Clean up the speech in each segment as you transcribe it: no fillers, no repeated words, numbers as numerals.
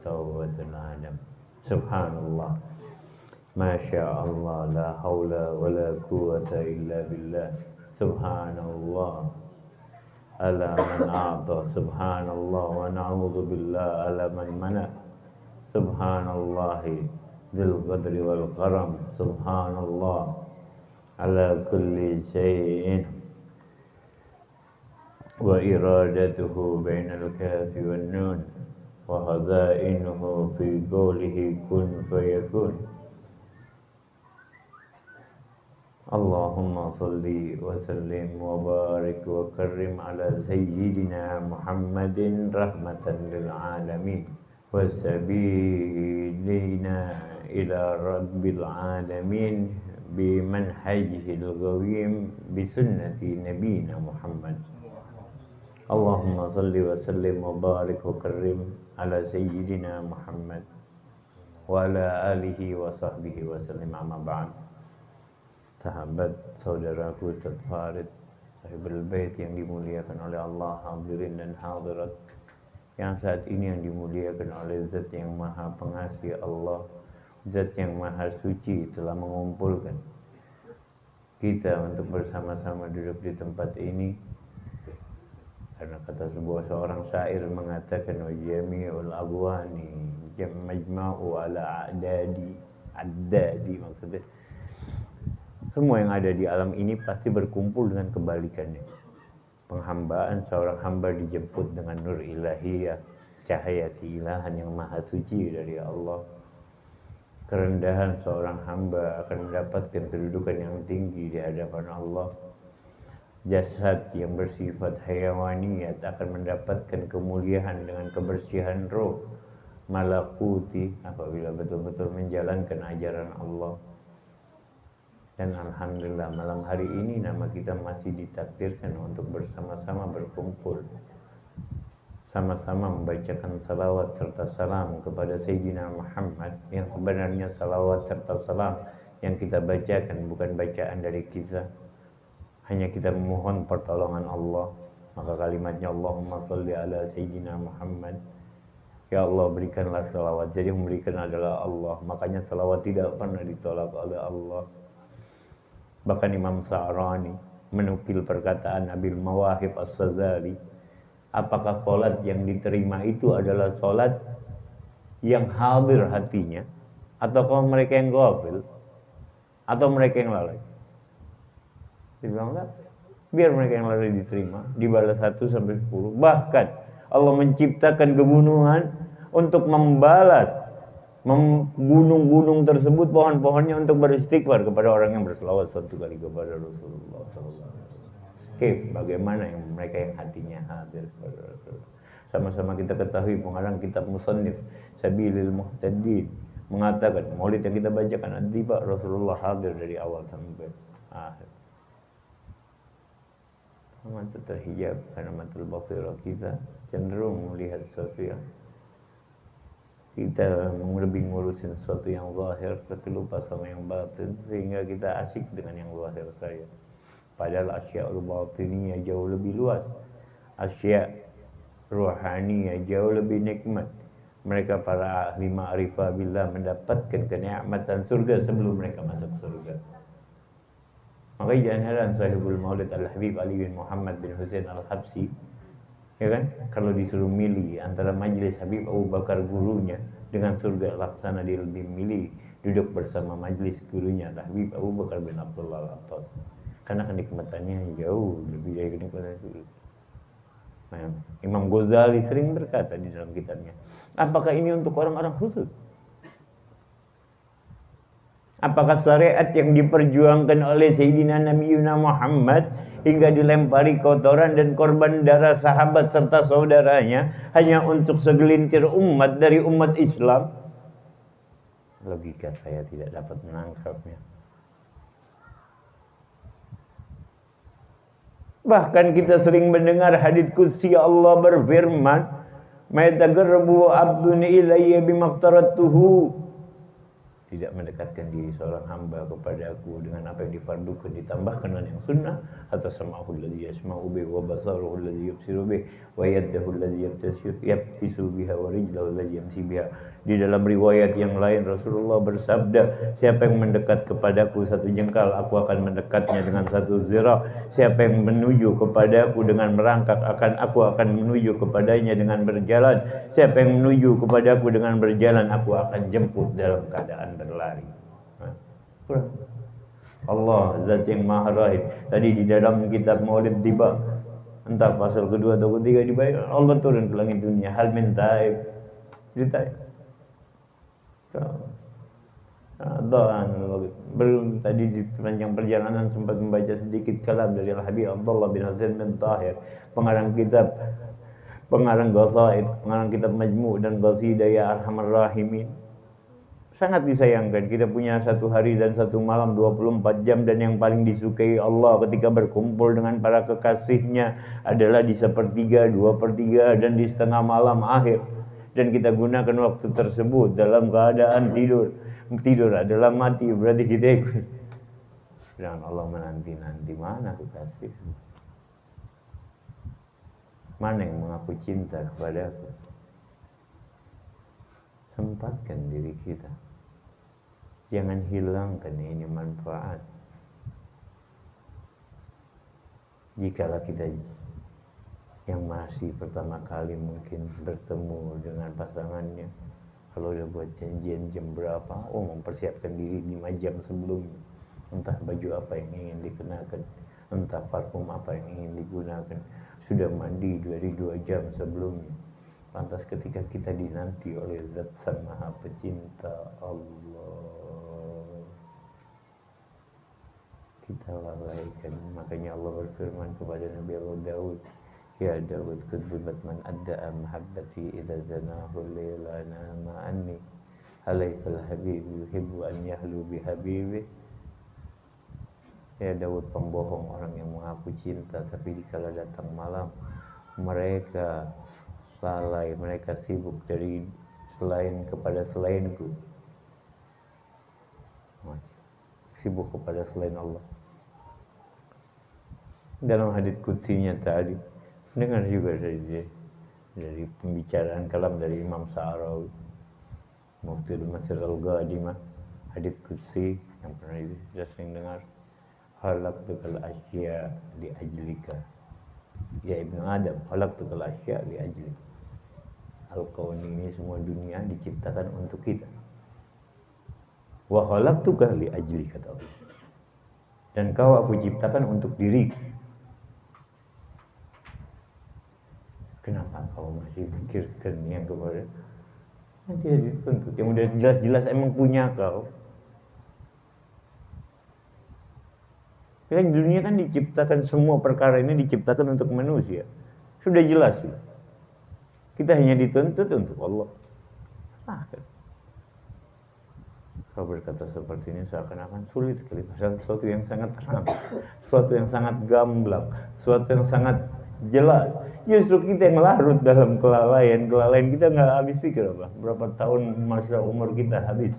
tawbatul adam. Subhanallah, Masya Allah, la hawla wa la quwata illa billah. Subhanallah, ala man a'ta. Subhanallah, wa na'udhu billah ala man mana. Subhanallahi dzil qadri wal karam. Subhanallah, ala kulli syai'in wa iradatuhu bainal kafi wan nun wa khazainuhu fi qawlihi kun fayakun. Allahumma salli wa sallim wa barik wa karrim ala sayyidina Muhammadin rahmatan lil alamin wa sabilina ila rabbil alamin bi manhajihil qawim bi sunnati nabiyina Muhammad. Allahumma salli wa sallim wa barik wa karrim ala sayyidina Muhammad wa ala alihi wa sahbihi wa sallim. Amma ba'd. Sahabat saudaraku terfarid sahibul bait yang dimuliakan oleh Allah, hadirin dan hadirat yang saat ini yang dimuliakan oleh Zat yang Maha Pengasih, Allah, Zat yang Maha Suci, telah mengumpulkan kita untuk bersama-sama duduk di tempat ini. Karena kata seorang syair mengatakan, wa jami'ul abwani majma'u ala addadi, maksudnya semua yang ada di alam ini pasti berkumpul dengan kebalikannya. Penghambaan seorang hamba dijemput dengan nur ilahiyah, cahaya keilahan yang maha suci dari Allah. Kerendahan seorang hamba akan mendapatkan kedudukan yang tinggi di hadapan Allah. Jasad yang bersifat hayawaniyat akan mendapatkan kemuliaan dengan kebersihan roh malakuti apabila betul-betul menjalankan ajaran Allah. Dan alhamdulillah malam hari ini nama kita masih ditakdirkan untuk bersama-sama berkumpul, sama-sama membacakan salawat serta salam kepada Sayyidina Muhammad, yang sebenarnya salawat serta salam yang kita bacakan bukan bacaan dari kita, hanya kita memohon pertolongan Allah. Maka kalimatnya Allahumma sholli ala Sayyidina Muhammad, ya Allah berikanlah salawat. Jadi memberikan adalah Allah, makanya salawat tidak pernah ditolak oleh Allah. Bahkan Imam Sa'rani menukil perkataan Abil Mawahib As-Sazali, apakah sholat yang diterima itu adalah sholat yang hadir hatinya, ataukah mereka yang ghafil, atau mereka yang lalai? Dia bilang enggak, biar mereka yang lalai diterima, dibalas 1 sampai 10. Bahkan Allah menciptakan kebunuhan untuk membalas gunung-gunung tersebut, pohon-pohonnya untuk beristighfar kepada orang yang berselawat 1 kali kepada Rasulullah SAW. Oke, bagaimana yang mereka yang hatinya hadir kepada Rasulullah? Sama-sama kita ketahui pengarang kitab Musannif Sabilil Muhtadin mengatakan maulid yang kita bacakan tiba Rasulullah hadir dari awal sampai akhir. Mata terhijab karena mata basirah kita cenderung melihat sesuatu yang kita lebih ngurusin sesuatu yang zahir tapi lupa sama yang batin, sehingga kita asyik dengan yang zahir saja. Padahal asya'ul batiniyah jauh lebih luas, asya' ruhaniyah jauh lebih nikmat. Mereka para ahli ma'rifah billah mendapatkan kenikmatan surga sebelum mereka masuk surga. Makanya jangan heran sahibul maulid Al-Habib Ali bin Muhammad bin Husain Al-Habsi, ya kan, kalau disuruh milih antara majlis Habib Abu Bakar gurunya dengan surga laksana, dia lebih milih duduk bersama majlis gurunya Habib Abu Bakar bin Abdullah Al-Attas, karena kenikmatannya jauh lebih dari kenikmatan itu. Nah, Imam Ghazali sering berkata di dalam kitabnya, apakah ini untuk orang-orang khusus? Apakah syariat yang diperjuangkan oleh Sayyidina Nabiyuna Muhammad hingga dilempari kotoran dan korban darah sahabat serta saudaranya hanya untuk segelintir umat dari umat Islam? Logika saya tidak dapat menangkapnya. Bahkan kita sering mendengar hadits qudsi Allah berfirman, "Ma yataqarrabu 'abdun ilayya bimaftaratuhu tidak mendekatkan diri seorang hamba kepada aku dengan apa yang difardukan ditambahkan dengan yang sunnah, atau sam'ahu alladhi yasma'u bih wa basaruhu alladhi yubsiru bih wa yadahu alladhi yabtisu biha wa rijlahu alladhi yamsi biha. Di dalam riwayat yang lain Rasulullah bersabda, siapa yang mendekat kepadaku satu jengkal, aku akan mendekatnya dengan satu zira. Siapa yang menuju kepadaku dengan merangkak, aku akan menuju kepadanya dengan berjalan. Siapa yang menuju kepadaku dengan berjalan, aku akan jemput dalam keadaan berlari. Allah Zat yang Maha Rahim. Tadi di dalam kitab Maulid Tiba, entah pasal kedua atau ketiga dibayar, Allah turun ke langit dunia, hal min taib, ditaib. Belum tadi di sepanjang perjalanan sempat membaca sedikit kalam dari Al-Habib Abdullah bin Hasan bin Tahir, pengarang kitab, pengarang Ghasaid, pengarang kitab Majmu' dan Qasidah Ya Arhamar Rahimin. Sangat disayangkan kita punya satu hari dan satu malam 24 jam, dan yang paling disukai Allah ketika berkumpul dengan para kekasihnya adalah di 1/3, 2/3 dan di setengah malam akhir. Dan kita gunakan waktu tersebut dalam keadaan tidur. Tidur adalah mati, berarti kita ikut. Dan Allah menanti-nanti, mana kekasih? Mana yang mengaku cinta kepada aku? Sempatkan diri kita. Jangan hilangkan ini manfaat. Jikalau kita yang masih pertama kali mungkin bertemu dengan pasangannya, kalau udah buat janjian jam berapa, mempersiapkan diri 5 jam sebelumnya. Entah baju apa yang ingin dikenakan, entah parfum apa yang ingin digunakan, sudah mandi dari 2 jam sebelumnya. Lantas ketika kita dinanti oleh Zat Sang Maha Pecinta Allah, kita lalaikan. Makanya Allah berfirman kepada Nabi Allah Daud, Ya Daud, kudzibat man adda'a mahabbati idza zanahu laylana ma'anni alaysal habibu yuhibbu an yahlu bihabibi. Ya Daud, pembohong orang yang mengaku cinta, tapi dikala datang malam mereka lalai, mereka sibuk dari selain kepada selainku, sibuk kepada selain Allah. Dalam hadits qutsinya tadi, dengar juga dari pembicaraan kalam dari Imam Sa'rawi, Mufti Masjid Al-Ghadimah, hadits qudsi yang pernah kita sering dengar, halaqtukal asya li ajlika ya Ibnu Adam, halaqtukal asya li ajlika. Al-Kaun ini, semua dunia diciptakan untuk kita. Wa halaqtuka li ajlika, kata Allah, dan kau aku ciptakan untuk diriku. Kenapa kau masih pikirkan yang kepada yang tidak dituntut, yang udah jelas-jelas emang punya kau? Kan dunia kan diciptakan, semua perkara ini diciptakan untuk manusia. Sudah jelas ya. Kita hanya dituntut untuk Allah. Kau berkata seperti ini seakan-akan sulit sekali, padahal sesuatu yang sangat terang, sesuatu yang sangat gamblang, sesuatu yang sangat jelas. Justru kita yang larut dalam kelalaian kita nggak habis pikir apa. Berapa tahun masa umur kita habis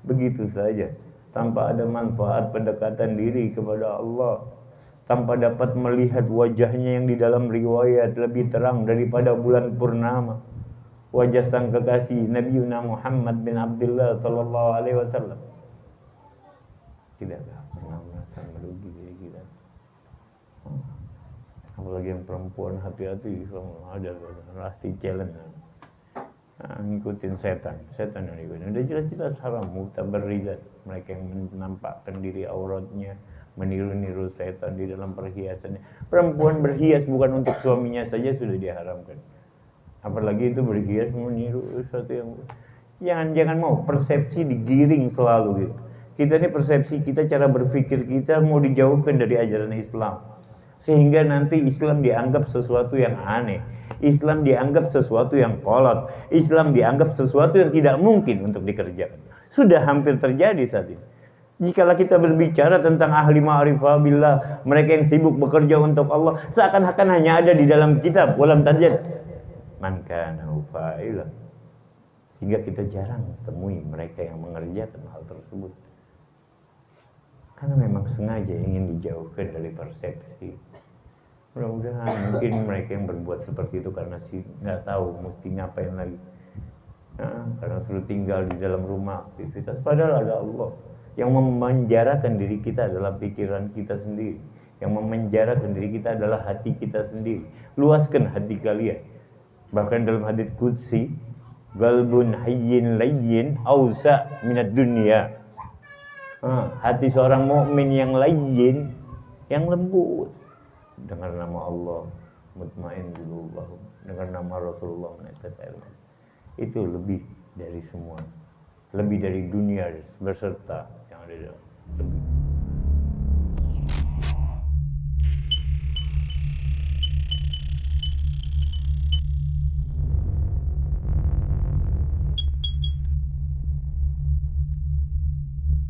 begitu saja, tanpa ada manfaat pendekatan diri kepada Allah, tanpa dapat melihat wajahnya yang di dalam riwayat lebih terang daripada bulan purnama, wajah sang kekasih Nabi Muhammad bin Abdullah sallallahu alaihi wasallam. Tidak pernah merasa merugi diri kita. Apalagi yang perempuan, hati-hati, ada pasti challenge. Ngikutin setan yang ikutin. Udah jelas-jelas haram, mutabarrizat. Mereka yang menampakkan diri auratnya, meniru-niru setan di dalam perhiasannya. Perempuan berhias bukan untuk suaminya saja sudah diharamkan. Apalagi itu berhias meniru sesuatu yang jangan mau persepsi digiring selalu gitu. Kita ini persepsi kita, cara berpikir kita mau dijauhkan dari ajaran Islam. Sehingga nanti Islam dianggap sesuatu yang aneh, Islam dianggap sesuatu yang kolot, Islam dianggap sesuatu yang tidak mungkin untuk dikerjakan. Sudah hampir terjadi saat ini. Jikalau kita berbicara tentang ahli ma'rifah billah, mereka yang sibuk bekerja untuk Allah, seakan-akan hanya ada di dalam kitab walam tajad man kana fa'ilan Hingga kita jarang temui mereka yang mengerjakan hal tersebut. Karena memang sengaja ingin dijauhkan dari persepsi. Mudah-mudahan mungkin mereka yang berbuat seperti itu karena nggak tahu mesti ngapain lagi. Karena suruh tinggal di dalam rumah aktivitas. Padahal ada Allah. Yang memenjarakan diri kita adalah pikiran kita sendiri. Yang memenjarakan diri kita adalah hati kita sendiri. Luaskan hati kalian. Bahkan dalam hadits qudsi, galbun hayyin layyin ausa minad dunya. Hati seorang mukmin yang layyin, yang lembut. Dengar nama Allah, mutmain billah. Dengar nama Rasulullah menetes air mata. Itu lebih dari semua. Lebih dari dunia beserta yang ada dalam.